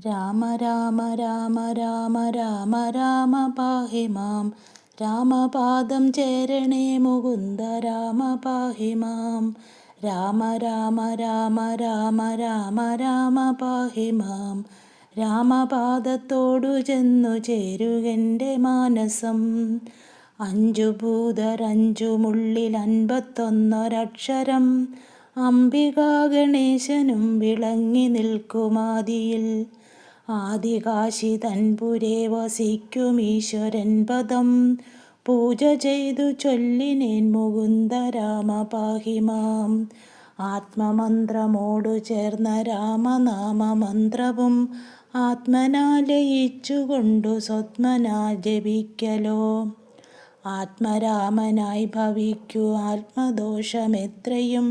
രാമ രാമ രാമ രാമ രാമ രാമ പാഹി മാം. രാമപാദം ചേരണേ മുകുന്ദ രാമ പാഹി മാം. രാമ രാമ രാമ രാമ രാമ രാമ പാഹി മാം. രാമപാദത്തോടു ചെന്നു ചേരുകെൻ്റെ മാനസം. അഞ്ചു ഭൂതരഞ്ചുമുള്ളിൽ 51 അംബികാ ഗണേശനും വിളങ്ങി നിൽക്കുമാദിയിൽ. ആദികാശി തൻപുരേ വസിക്കും ഈശ്വരൻ പദം പൂജ ചെയ്തു ചൊല്ലിനേൻ മുകുന്ദ രാമ പാഹി മാം. ആത്മമന്ത്രമോടു ചേർന്ന രാമനാമമന്ത്രവും ആത്മനാ ലയിച്ചുകൊണ്ടു സ്വത്മനാ ജപിക്കലോ. ആത്മരാമനായി ഭവിക്കൂ ആത്മദോഷമെത്രയും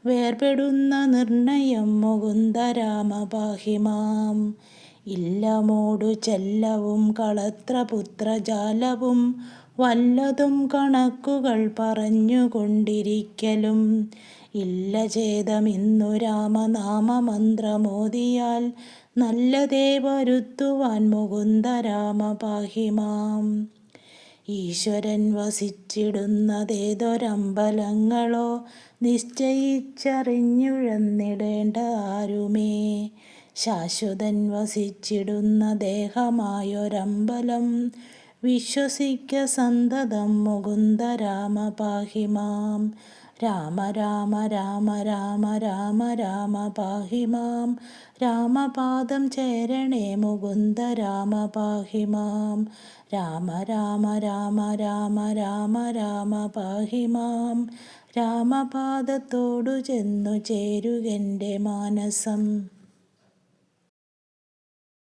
വേർപെടുന്ന നിർണയം മുകുന്ദ രാമ പാഹി മാം. ഇല്ലമോടു ചെല്ലവും കളത്രപുത്രജാലവും വല്ലതും കണക്കുകൾ പറഞ്ഞുകൊണ്ടിരിക്കലും ഇല്ല ഛേദമിന്നു രാമനാമമന്ത്രമോദിയാൽ നല്ലതേ വരുത്തുവാൻ മുകുന്ദ രാമ പാഹി മാം. ഈശ്വരൻ വസിച്ചിടുന്നതേതൊരമ്പലങ്ങളോ നിശ്ചയിച്ചറിഞ്ഞുഴന്നിടേണ്ട ആരുമേ. ശാശ്വതൻ വസിച്ചിടുന്ന ദേഹമായൊരമ്പലം വിശ്വസിക്ക സന്തതം മുകുന്ദ രാമ പാഹി മാം. രാമ രാമ രാമ രാമ രാമ രാമ പാഹി മാം. രാമപാദം ചേരണേ മുകുന്ദ രാമ പാഹി മാം. രാമ രാമ രാമ രാമ രാമ രാമ പാഹി മാം. രാമപാദത്തോടു ചെന്നു ചേരുകെൻ്റെ മാനസം.